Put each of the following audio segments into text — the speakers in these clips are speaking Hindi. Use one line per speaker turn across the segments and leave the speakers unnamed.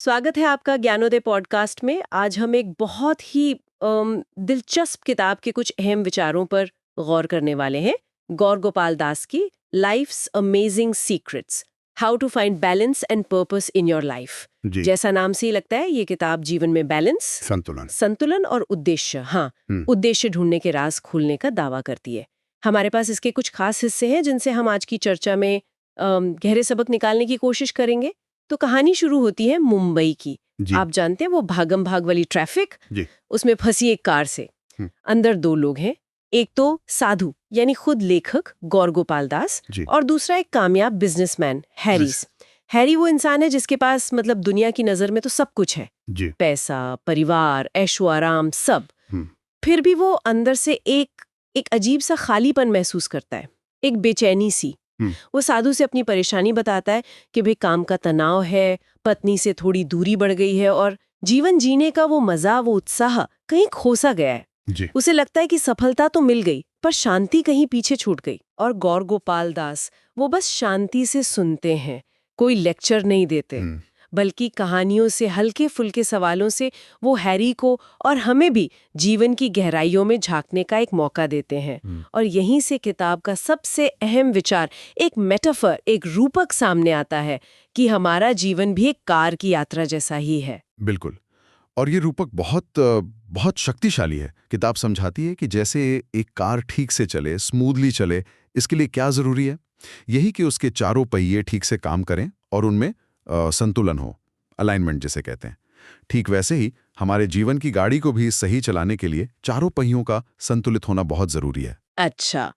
स्वागत है आपका ज्ञानोदय पॉडकास्ट में। आज हम एक बहुत ही दिलचस्प किताब के कुछ अहम विचारों पर गौर करने वाले हैं। गौर गोपाल दास की life's amazing secrets, how to find balance and purpose in your life.
जी।
जैसा नाम से ही लगता है, ये किताब जीवन में बैलेंस, संतुलन और उद्देश्य उद्देश्य ढूंढने के राज खोलने का दावा करती है। हमारे पास इसके कुछ खास हिस्से हैं जिनसे हम आज की चर्चा में गहरे सबक निकालने की कोशिश करेंगे। तो कहानी शुरू होती है मुंबई की। आप जानते हैं वो भागम भाग वाली ट्रैफिक, उसमें फंसी एक कार से। अंदर दो लोग हैं, एक तो साधु यानी खुद लेखक गौर गोपाल दास, और दूसरा एक कामयाब बिजनेसमैन हैरिस। हैरी वो इंसान है जिसके पास मतलब दुनिया की नजर में तो सब कुछ है, पैसा, परिवार, ऐशो आराम, सब। फिर भी वो अंदर से एक अजीब सा खालीपन महसूस करता है, एक बेचैनी सी। वो साधु से अपनी परेशानी बताता है कि भाई काम का तनाव है, पत्नी से थोड़ी दूरी बढ़ गई है और जीवन जीने का वो मजा, वो उत्साह कहीं खोसा गया है। उसे लगता है कि सफलता तो मिल गई पर शांति कहीं पीछे छूट गई। और गौर गोपाल दास वो बस शांति से सुनते हैं, कोई लेक्चर नहीं देते, बल्कि कहानियों से, हल्के फुल्के सवालों से वो हैरी को और हमें भी जीवन की गहराइयों में झांकने का एक मौका देते हैं। और यहीं से किताब का सबसे अहम विचार, एक मेटाफर, एक रूपक सामने आता है कि हमारा जीवन भी एक कार की यात्रा जैसा ही है।
बिल्कुल। और ये रूपक बहुत शक्तिशाली है। किताब समझाती है कि जैसे एक कार ठीक से चले, स्मूथली चले, इसके लिए क्या जरूरी है? यही कि उसके चारों पहिए ठीक से काम करें और उनमें संतुलन हो, अलाइनमेंट जिसे कहते हैं। ठीक वैसे ही हमारे जीवन की गाड़ी को भी सही चलाने के लिए चारों पहियों का संतुलित होना बहुत जरूरी है।
अच्छा,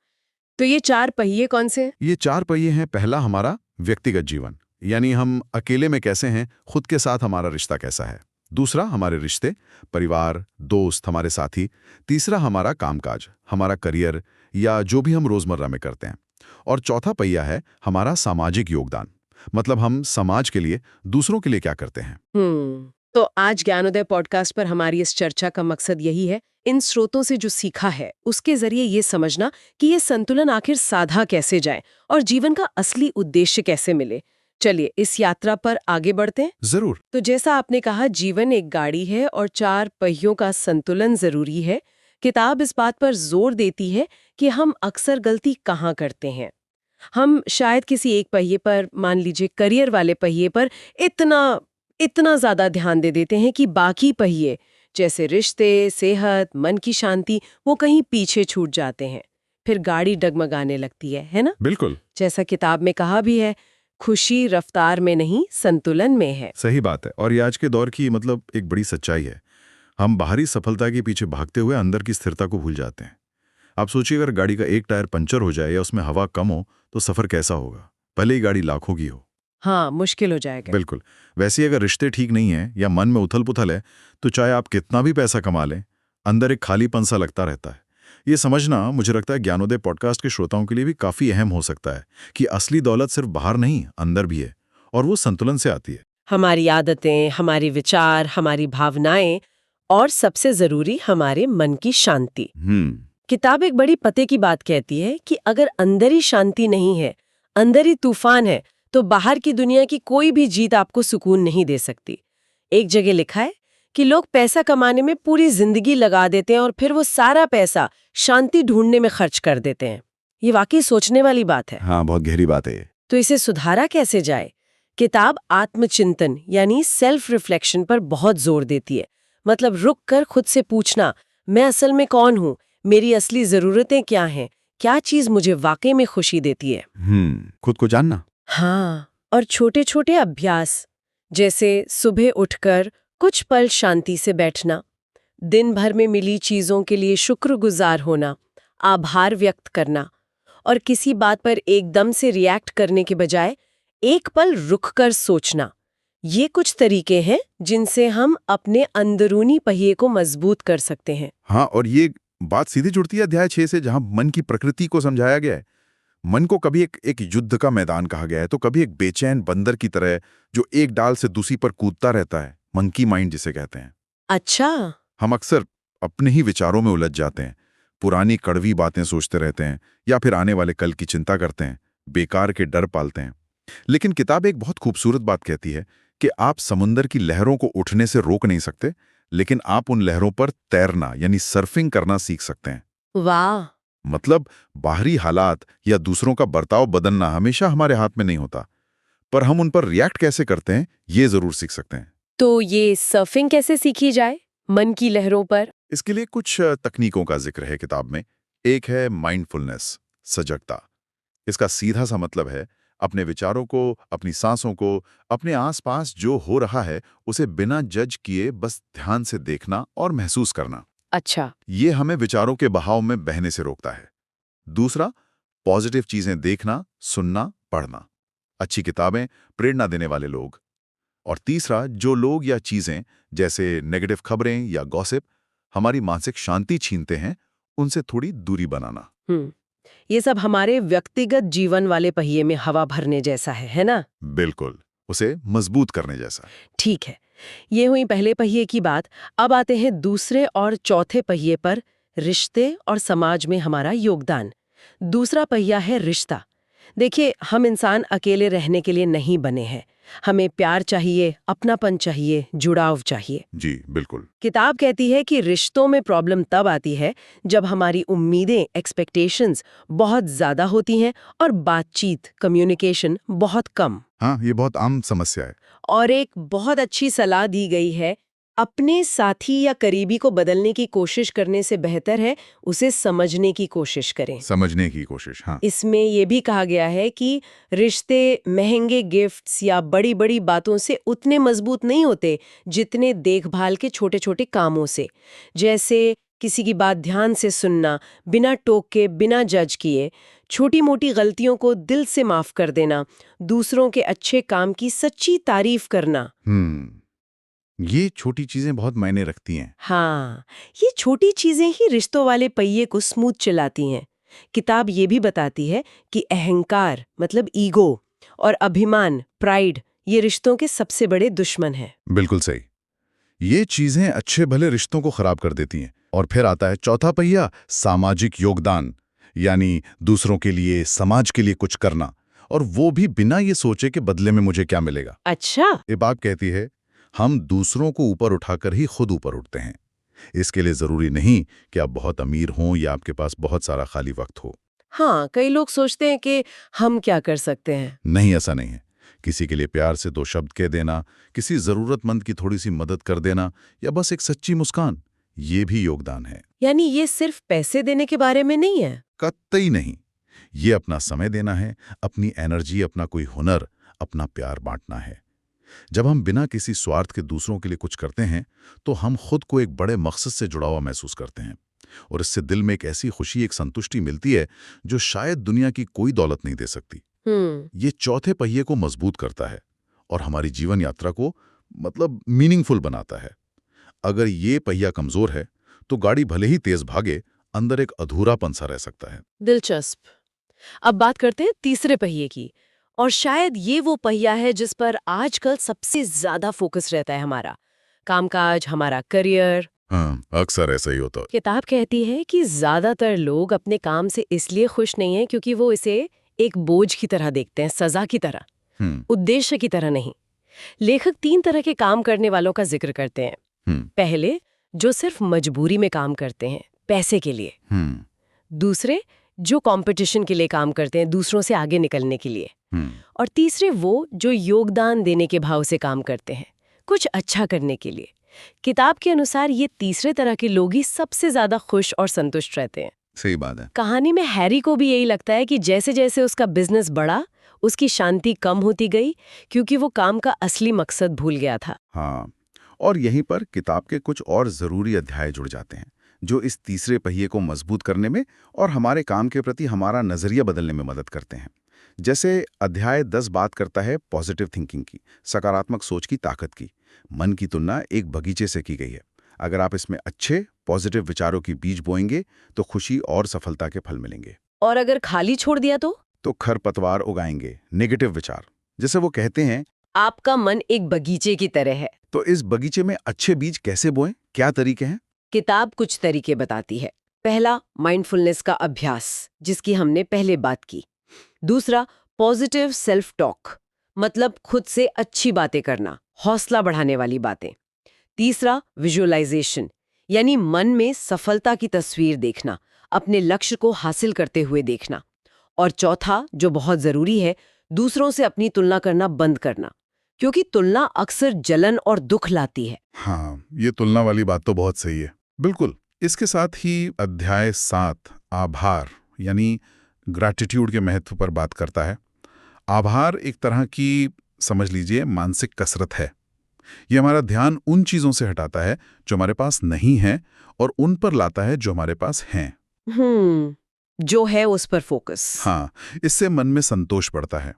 तो ये चार पहिए कौन से?
ये चार पहिए हैं। पहला हमारा व्यक्तिगत जीवन, यानी हम अकेले में कैसे हैं, खुद के साथ हमारा रिश्ता कैसा है। दूसरा हमारे रिश्ते, परिवार, दोस्त, हमारे साथी। तीसरा हमारा कामकाज, हमारा करियर या जो भी हम रोजमर्रा में करते हैं। और चौथा पहिया है हमारा सामाजिक योगदान, मतलब हम समाज के लिए, दूसरों के लिए क्या करते हैं।
तो आज ज्ञानोदय पॉडकास्ट पर हमारी इस चर्चा का मकसद यही है, इन स्रोतों से जो सीखा है उसके जरिए ये समझना कि ये संतुलन आखिर साधा कैसे जाए और जीवन का असली उद्देश्य कैसे मिले। चलिए इस यात्रा पर आगे बढ़ते हैं।
जरूर।
तो जैसा आपने कहा, जीवन एक गाड़ी है और चार पहियों का संतुलन जरूरी है। किताब इस बात पर जोर देती है कि हम अक्सर गलती कहाँ करते हैं। हम शायद किसी एक पहिए पर, मान लीजिए करियर वाले पहिए पर, इतना ज्यादा ध्यान दे देते हैं कि बाकी पहिए जैसे रिश्ते, सेहत, मन की शांति, वो कहीं पीछे छूट जाते हैं। फिर गाड़ी डगमगाने लगती है ना?
बिल्कुल।
जैसा किताब में कहा भी है, खुशी रफ्तार में नहीं, संतुलन में है।
सही बात है। और ये आज के दौर की एक बड़ी सच्चाई है। हम बाहरी सफलता के पीछे भागते हुए अंदर की स्थिरता को भूल जाते हैं। आप सोचिए, अगर गाड़ी का एक टायर पंचर हो जाए या उसमें हवा कम हो तो सफर कैसा होगा, भले ही गाड़ी लाखों की हो।
हाँ, मुश्किल हो जाएगा।
बिल्कुल। वैसे ही अगर रिश्ते ठीक नहीं है या मन में उथल पुथल है तो चाहे आप कितना भी पैसा कमा लें, अंदर एक खालीपन सा लगता रहता है। ये समझना मुझे लगता है ज्ञानोदय पॉडकास्ट के श्रोताओं के लिए भी काफी अहम हो सकता है कि असली दौलत सिर्फ बाहर नहीं, अंदर भी है, और वो संतुलन से आती है।
हमारी आदतें, हमारे विचार, हमारी भावनाएं और सबसे जरूरी हमारे मन की शांति। किताब एक बड़ी पते की बात कहती है कि अगर अंदर ही शांति नहीं है, अंदर ही तूफान है, तो बाहर की दुनिया की कोई भी जीत आपको सुकून नहीं दे सकती। एक जगह लिखा है कि लोग पैसा कमाने में पूरी जिंदगी लगा देते हैं और फिर वो सारा पैसा शांति ढूंढने में खर्च कर देते हैं। ये वाकई सोचने वाली बात है।
हाँ, बहुत गहरी बात है।
तो इसे सुधारा कैसे जाए? किताब आत्मचिंतन यानी सेल्फ रिफ्लेक्शन पर बहुत जोर देती है। मतलब रुक कर खुद से पूछना, मैं असल में कौन हूँ, मेरी असली जरूरतें क्या हैं, क्या चीज मुझे वाकई में खुशी देती है।
खुद को जानना।
हाँ, और छोटे छोटे अभ्यास, जैसे सुबह उठकर कुछ पल शांति से बैठना, दिन भर में मिली चीजों के लिए शुक्रगुजार होना, आभार व्यक्त करना, और किसी बात पर एकदम से रिएक्ट करने के बजाय एक पल रुककर सोचना। ये कुछ तरीके हैं जिनसे हम अपने अंदरूनी पहिए को मजबूत कर सकते हैं।
हाँ, और ये बात सीधी जुड़ती है अध्याय 6 से, जहां मन की प्रकृति को समझाया गया है। मन को कभी एक युद्ध का मैदान कहा गया है, तो कभी एक बेचैन बंदर की तरह जो एक डाल से दूसरी पर कूदता रहता है, मंकी माइंड जिसे कहते हैं।
अच्छा।
हम अक्सर अपने ही विचारों में उलझ जाते हैं, पुरानी कड़वी बातें सोचते रहते हैं या फिर आने वाले कल की चिंता करते हैं, बेकार के डर पालते हैं। लेकिन किताब एक बहुत खूबसूरत बात कहती है कि आप समुंदर की लहरों को उठने से रोक नहीं सकते, लेकिन आप उन लहरों पर तैरना यानी सर्फिंग करना सीख सकते हैं।
वाह।
मतलब बाहरी हालात या दूसरों का बर्ताव बदलना हमेशा हमारे हाथ में नहीं होता, पर हम उन पर रिएक्ट कैसे करते हैं ये जरूर सीख सकते हैं।
तो ये सर्फिंग कैसे सीखी जाए मन की लहरों पर?
इसके लिए कुछ तकनीकों का जिक्र है किताब में। एक है माइंडफुलनेस, सजगता। इसका सीधा सा मतलब है अपने विचारों को, अपनी सांसों को, अपने आसपास जो हो रहा है उसे बिना जज किए बस ध्यान से देखना और महसूस करना।
अच्छा।
ये हमें विचारों के बहाव में बहने से रोकता है। दूसरा, पॉजिटिव चीजें देखना, सुनना, पढ़ना, अच्छी किताबें, प्रेरणा देने वाले लोग। और तीसरा, जो लोग या चीजें जैसे नेगेटिव खबरें या गॉसिप हमारी मानसिक शांति छीनते हैं, उनसे थोड़ी दूरी बनाना।
ये सब हमारे व्यक्तिगत जीवन वाले पहिए में हवा भरने जैसा है ना?
बिल्कुल, उसे मजबूत करने जैसा।
ठीक है, ये हुई पहले पहिए की बात। अब आते हैं दूसरे और चौथे पहिए पर, रिश्ते और समाज में हमारा योगदान। दूसरा पहिया है रिश्ता। देखिए, हम इंसान अकेले रहने के लिए नहीं बने हैं। हमें प्यार चाहिए, अपनापन चाहिए, जुड़ाव चाहिए।
जी बिल्कुल।
किताब कहती है कि रिश्तों में प्रॉब्लम तब आती है जब हमारी उम्मीदें, एक्सपेक्टेशंस बहुत ज्यादा होती हैं और बातचीत, कम्युनिकेशन बहुत कम।
हाँ, ये बहुत आम समस्या है।
और एक बहुत अच्छी सलाह दी गई है, अपने साथी या करीबी को बदलने की कोशिश करने से बेहतर है उसे समझने की कोशिश करें।
समझने की कोशिश, हाँ।
इसमें ये भी कहा गया है कि रिश्ते महंगे गिफ्ट्स या बड़ी बड़ी बातों से उतने मजबूत नहीं होते जितने देखभाल के छोटे छोटे कामों से। जैसे किसी की बात ध्यान से सुनना, बिना टोके, बिना जज किए, छोटी मोटी गलतियों को दिल से माफ कर देना, दूसरों के अच्छे काम की सच्ची तारीफ करना।
ये छोटी चीजें बहुत मायने रखती हैं।
हाँ, ये छोटी चीजें ही रिश्तों वाले पहिए को स्मूथ चलाती हैं। किताब ये भी बताती है कि अहंकार मतलब ईगो और अभिमान, प्राइड, ये रिश्तों के सबसे बड़े दुश्मन हैं।
बिल्कुल सही। ये चीजें अच्छे भले रिश्तों को खराब कर देती हैं। और फिर आता है चौथा पहिया, सामाजिक योगदान, यानी दूसरों के लिए, समाज के लिए कुछ करना, और वो भी बिना ये सोचे कि बदले में मुझे क्या मिलेगा।
अच्छा।
ये बात कहती है हम दूसरों को ऊपर उठाकर ही खुद ऊपर उठते हैं। इसके लिए जरूरी नहीं कि आप बहुत अमीर हों या आपके पास बहुत सारा खाली वक्त हो।
हाँ, कई लोग सोचते हैं कि हम क्या कर सकते हैं।
नहीं, ऐसा नहीं है। किसी के लिए प्यार से दो शब्द कह देना, किसी जरूरतमंद की थोड़ी सी मदद कर देना, या बस एक सच्ची मुस्कान, ये भी योगदान है।
यानी ये सिर्फ पैसे देने के बारे में नहीं है।
कतई नहीं। ये अपना समय देना है, अपनी एनर्जी, अपना कोई हुनर, अपना प्यार बांटना है। जब हम बिना किसी स्वार्थ के दूसरों के लिए कुछ करते हैं तो हम खुद को एक बड़े मकसद से जुड़ा हुआ महसूस करते हैं, और इससे दिल में एक ऐसी खुशी, एक संतुष्टि मिलती है जो शायद दुनिया की कोई दौलत नहीं दे सकती। ये चौथे पहिए को मजबूत करता है और हमारी जीवन यात्रा को मीनिंगफुल बनाता है। अगर ये पहिया कमजोर है तो गाड़ी भले ही तेज भागे, अंदर एक अधूरापन सा रह सकता है।
दिलचस्प। अब बात करते हैं तीसरे पहिए की, और शायद ये वो पहिया है जिस पर आजकल सबसे ज्यादा फोकस रहता है हमारा, कामकाज, हमारा करियर।
हाँ, अक्सर ऐसा ही होता है।
किताब कहती है कि ज्यादातर लोग अपने काम से इसलिए खुश नहीं हैं क्योंकि वो इसे एक बोझ की तरह देखते हैं, सजा की तरह, उद्देश्य की तरह नहीं। लेखक 3 तरह के काम करने वालों का जिक्र करते हैं। पहले, जो सिर्फ मजबूरी में काम करते हैं, पैसे के लिए। दूसरे, जो कंपटीशन के लिए काम करते हैं, दूसरों से आगे निकलने के लिए। और तीसरे, वो जो योगदान देने के भाव से काम करते हैं, कुछ अच्छा करने के लिए। किताब के अनुसार ये तीसरे तरह के लोग ही सबसे ज्यादा खुश और संतुष्ट रहते हैं।
सही बात है।
कहानी में हैरी को भी यही लगता है कि जैसे जैसे उसका बिजनेस बढ़ा, उसकी शांति कम होती गई क्योंकि वो काम का असली मकसद भूल गया था।
हाँ, और यहीं पर किताब के कुछ और जरूरी अध्याय जुड़ जाते हैं जो इस तीसरे पहिए को मजबूत करने में और हमारे काम के प्रति हमारा नजरिया बदलने में मदद करते हैं। जैसे अध्याय 10 बात करता है पॉजिटिव थिंकिंग की, सकारात्मक सोच की ताकत की। मन की तुलना एक बगीचे से की गई है। अगर आप इसमें अच्छे पॉजिटिव विचारों की बीज बोएंगे तो खुशी और सफलता के फल मिलेंगे।
और अगर खाली छोड़ दिया तो
खरपतवार उगाएंगे, नेगेटिव विचार। जैसे वो कहते हैं,
आपका मन एक बगीचे की तरह है।
तो इस बगीचे में अच्छे बीज कैसे बोएं, क्या तरीके हैं?
किताब कुछ तरीके बताती है। पहला, माइंडफुलनेस का अभ्यास, जिसकी हमने पहले बात की। दूसरा, पॉजिटिव सेल्फ टॉक, मतलब खुद से अच्छी बातें करना, हौसला बढ़ाने वाली बातें। तीसरा, विजुअलाइजेशन, यानी मन में सफलता की तस्वीर देखना, अपने लक्ष्य को हासिल करते हुए देखना। और चौथा, जो बहुत जरूरी है, दूसरों से अपनी तुलना करना बंद करना, क्योंकि तुलना अक्सर जलन और दुख लाती है।
हाँ, ये तुलना वाली बात तो बहुत सही है। बिल्कुल। इसके साथ ही अध्याय 7 आभार यानी ग्रैटिट्यूड के महत्व पर बात करता है। आभार एक तरह की, समझ लीजिए, मानसिक कसरत है। ये हमारा ध्यान उन चीजों से हटाता है जो हमारे पास नहीं है और उन पर लाता है जो हमारे पास हैं।
जो है उस पर फोकस।
हाँ, इससे मन में संतोष बढ़ता है।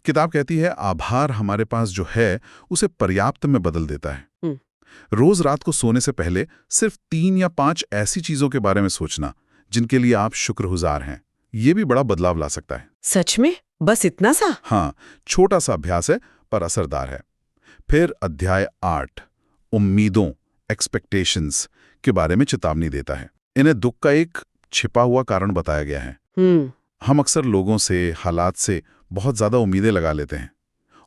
किताब कहती है आभार हमारे पास जो है उसे पर्याप्त में बदल देता है। रोज रात को सोने से पहले सिर्फ 3 या 5 ऐसी चीजों के बारे में सोचना जिनके लिए आप शुक्रगुजार हैं, ये भी बड़ा बदलाव ला सकता है।
सच में? बस इतना सा?
हाँ, छोटा सा अभ्यास है पर असरदार है। फिर अध्याय 8 उम्मीदों, एक्सपेक्टेशंस के बारे में चेतावनी देता है। इन्हें दुख का एक छिपा हुआ कारण बताया गया है। हम अक्सर लोगों से, हालात से बहुत ज्यादा उम्मीदें लगा लेते हैं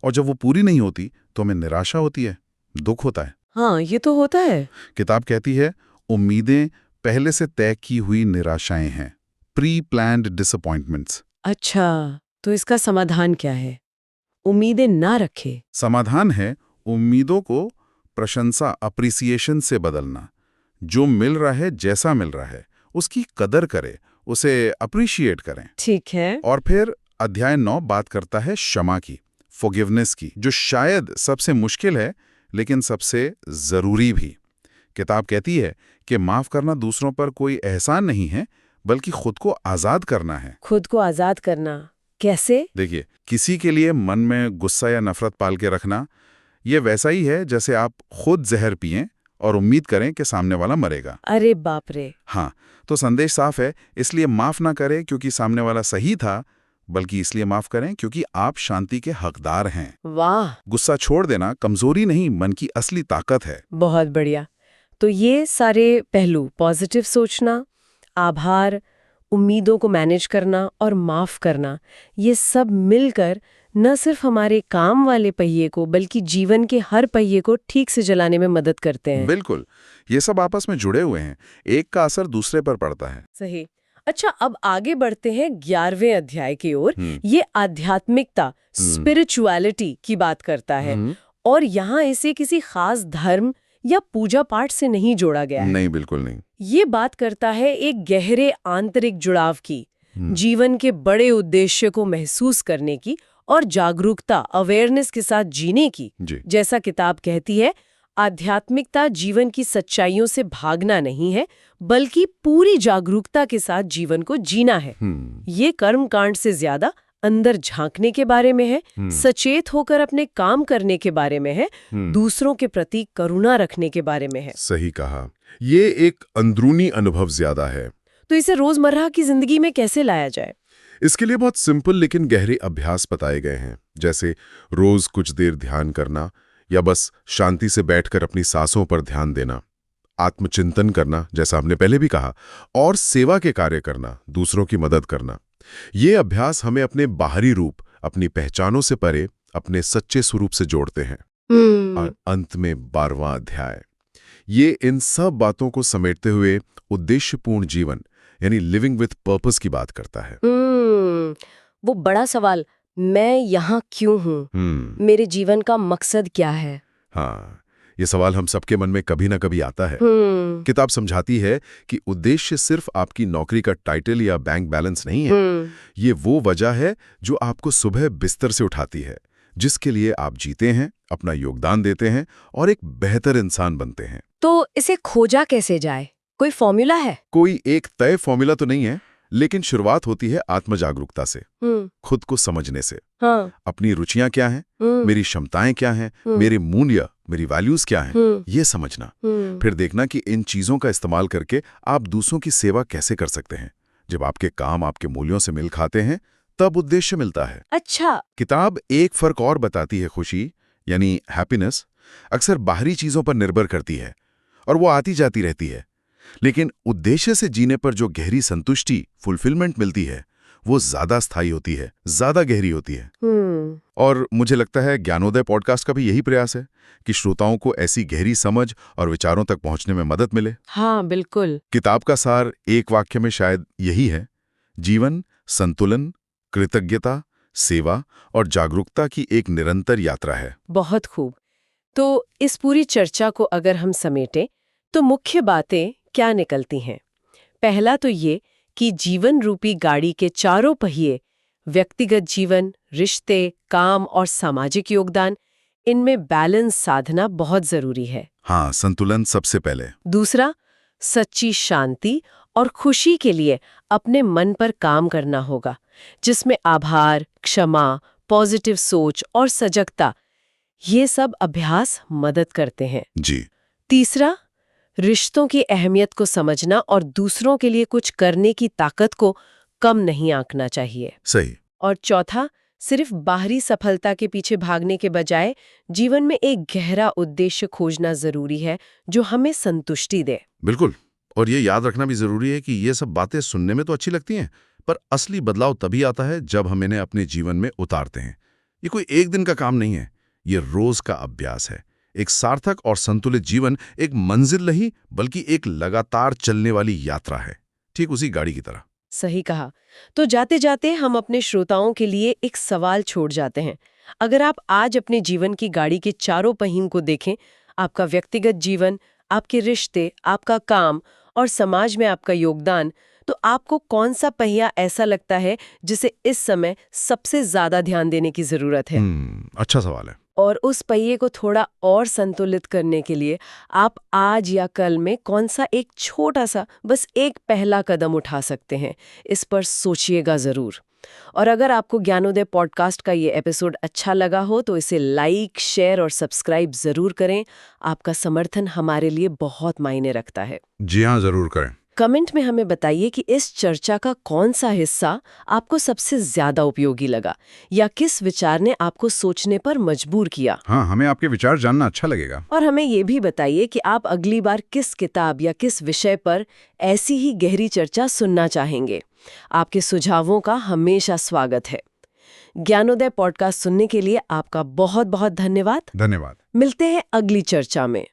और जब वो पूरी नहीं होती तो हमें निराशा होती है, दुख होता है।
हाँ, ये तो होता है।
किताब कहती है उम्मीदें पहले से तय की हुई निराशाएं हैं, प्री प्लान्ड डिसअपॉइंटमेंट्स।
अच्छा, तो इसका समाधान क्या है? उम्मीदें ना रखे।
समाधान है उम्मीदों को प्रशंसा, अप्रिसिएशन से बदलना। जो मिल रहा है, जैसा मिल रहा है, उसकी कदर करें, उसे अप्रिशिएट करें।
ठीक है।
और फिर अध्याय 9 बात करता है क्षमा की, फॉरगिवनेस की, जो शायद सबसे मुश्किल है लेकिन सबसे जरूरी भी। किताब कहती है कि माफ करना दूसरों पर कोई एहसान नहीं है, बल्कि खुद को आजाद करना है।
खुद को आजाद करना कैसे?
देखिए, किसी के लिए मन में गुस्सा या नफरत पाल के रखना, ये वैसा ही है जैसे आप खुद जहर पिएं और उम्मीद करें कि सामने वाला मरेगा।
अरे बाप रे।
हाँ, तो संदेश साफ है, इसलिए माफ ना करें क्योंकि सामने वाला सही था, बल्कि इसलिए माफ करें क्योंकि आप शांति के हकदार हैं।
वाह।
गुस्सा छोड़ देना कमजोरी नहीं, मन की असली ताकत है।
बहुत बढ़िया। तो ये सारे पहलू, पॉजिटिव सोचना, आभार, उम्मीदों को मैनेज करना और माफ करना, ये सब मिलकर न सिर्फ हमारे काम वाले पहिए को बल्कि जीवन के हर पहिए को ठीक से चलाने में मदद करते हैं।
बिल्कुल, ये सब आपस में जुड़े हुए हैं, एक का असर दूसरे पर पड़ता है।
सही। अच्छा, अब आगे बढ़ते हैं 11वें अध्याय की ओर। ये आध्यात्मिकता, स्पिरिचुअलिटी की बात करता है और यहाँ इसे किसी खास धर्म या पूजा पाठ से नहीं जोड़ा गया है।
नहीं, बिल्कुल नहीं।
ये बात करता है एक गहरे आंतरिक जुड़ाव की, जीवन के बड़े उद्देश्य को महसूस करने की और जागरूकता, अवेयरनेस के साथ जीने की। जैसा किताब कहती है, आध्यात्मिकता जीवन की सच्चाइयों से भागना नहीं है, बल्कि पूरी जागरूकता के साथ जीवन को जीना है। ये कर्मकांड से ज्यादा अंदर झांकने के बारे में है, सचेत होकर अपने काम करने के बारे में है, दूसरों के प्रति करुणा रखने के बारे में है।
सही कहा, ये एक अंदरूनी अनुभव ज्यादा है।
तो इसे रोजमर्रा की जिंदगी में कैसे लाया जाए?
इसके लिए बहुत सिंपल लेकिन गहरे अभ्यास बताए गए हैं, जैसे रोज कुछ देर ध्यान करना या बस शांति से बैठकर अपनी सांसों पर ध्यान देना, आत्मचिंतन करना जैसा हमने पहले भी कहा, और सेवा के कार्य करना, दूसरों की मदद करना। ये अभ्यास हमें अपने बाहरी रूप, अपनी पहचानों से परे अपने सच्चे स्वरूप से जोड़ते हैं। और अंत में 12वां अध्याय ये इन सब बातों को समेटते हुए उद्देश्यपूर्ण जीवन यानी लिविंग विथ पर्पस की बात करता है।
वो बड़ा सवाल, मैं यहाँ क्यों हूँ? मेरे जीवन का मकसद क्या है?
हाँ, ये सवाल हम सबके मन में कभी ना कभी आता है। किताब समझाती है कि उद्देश्य सिर्फ आपकी नौकरी का टाइटल या बैंक बैलेंस नहीं है। ये वो वजह है जो आपको सुबह बिस्तर से उठाती है, जिसके लिए आप जीते हैं, अपना योगदान देते हैं और एक बेहतर इंसान बनते हैं।
तो इसे खोजा कैसे जाए? कोई फॉर्मूला है?
कोई एक तय फॉर्मूला तो नहीं है, लेकिन शुरुआत होती है आत्मजागरूकता से, खुद को समझने से।
हाँ।
अपनी रुचियां क्या हैं, मेरी क्षमताएं क्या हैं, मेरे मूल्य, मेरी वैल्यूज क्या हैं, ये समझना। फिर देखना कि इन चीजों का इस्तेमाल करके आप दूसरों की सेवा कैसे कर सकते हैं। जब आपके काम आपके मूल्यों से मिल खाते हैं, तब उद्देश्य मिलता है।
अच्छा।
किताब एक फर्क और बताती है, खुशी यानी हैप्पीनेस अक्सर बाहरी चीजों पर निर्भर करती है और वो आती जाती रहती है, लेकिन उद्देश्य से जीने पर जो गहरी संतुष्टि, फुलफिलमेंट मिलती है, वो ज्यादा स्थायी होती है, ज्यादा गहरी होती है। और मुझे लगता है ज्ञानोदय पॉडकास्ट का भी यही प्रयास है कि श्रोताओं को ऐसी गहरी समझ और विचारों तक पहुंचने में मदद मिले।
हाँ, बिल्कुल।
किताब का सार एक वाक्य में शायद यही है: जीवन संतुलन, कृतज्ञता, सेवा और जागरूकता की एक निरंतर यात्रा है।
बहुत खूब। तो इस पूरी चर्चा को अगर हम समेटें तो मुख्य बातें क्या निकलती हैं? पहला तो ये कि जीवन रूपी गाड़ी के चारों पहिए, व्यक्तिगत जीवन, रिश्ते, काम और सामाजिक योगदान, इनमें बैलेंस साधना बहुत जरूरी है।
हाँ, संतुलन सबसे पहले।
दूसरा, सच्ची शांति और खुशी के लिए अपने मन पर काम करना होगा, जिसमें आभार, क्षमा, पॉजिटिव सोच और सजगता, ये सब अभ्यास मदद करते हैं।
जी।
तीसरा, रिश्तों की अहमियत को समझना और दूसरों के लिए कुछ करने की ताकत को कम नहीं आंकना चाहिए।
सही।
और चौथा, सिर्फ बाहरी सफलता के पीछे भागने के बजाय जीवन में एक गहरा उद्देश्य खोजना जरूरी है जो हमें संतुष्टि दे।
बिल्कुल। और ये याद रखना भी जरूरी है कि ये सब बातें सुनने में तो अच्छी लगती हैं, पर असली बदलाव तभी आता है जब हम इन्हें अपने जीवन में उतारते हैं। ये कोई एक दिन का काम नहीं है, ये रोज का अभ्यास है। एक सार्थक और संतुलित जीवन एक मंजिल नहीं, बल्कि एक लगातार चलने वाली यात्रा है, ठीक उसी गाड़ी की तरह।
सही कहा। तो जाते जाते हम अपने श्रोताओं के लिए एक सवाल छोड़ जाते हैं। अगर आप आज अपने जीवन की गाड़ी के चारों पहियों को देखें, आपका व्यक्तिगत जीवन, आपके रिश्ते, आपका काम और समाज में आपका योगदान, तो आपको कौन सा पहिया ऐसा लगता है जिसे इस समय सबसे ज्यादा ध्यान देने की जरूरत है?
अच्छा सवाल है।
और उस पहिए को थोड़ा और संतुलित करने के लिए आप आज या कल में कौन सा एक छोटा सा, बस एक पहला कदम उठा सकते हैं, इस पर सोचिएगा जरूर। और अगर आपको ज्ञानोदय पॉडकास्ट का ये एपिसोड अच्छा लगा हो तो इसे लाइक, शेयर और सब्सक्राइब जरूर करें। आपका समर्थन हमारे लिए बहुत मायने रखता है।
जी हाँ, जरूर करें।
कमेंट में हमें बताइए कि इस चर्चा का कौन सा हिस्सा आपको सबसे ज्यादा उपयोगी लगा या किस विचार ने आपको सोचने पर मजबूर किया।
हाँ, हमें आपके विचार जानना अच्छा लगेगा।
और हमें ये भी बताइए कि आप अगली बार किस किताब या किस विषय पर ऐसी ही गहरी चर्चा सुनना चाहेंगे। आपके सुझावों का हमेशा स्वागत है। ज्ञानोदय पॉडकास्ट सुनने के लिए आपका बहुत बहुत धन्यवाद।
धन्यवाद।
मिलते हैं अगली चर्चा में।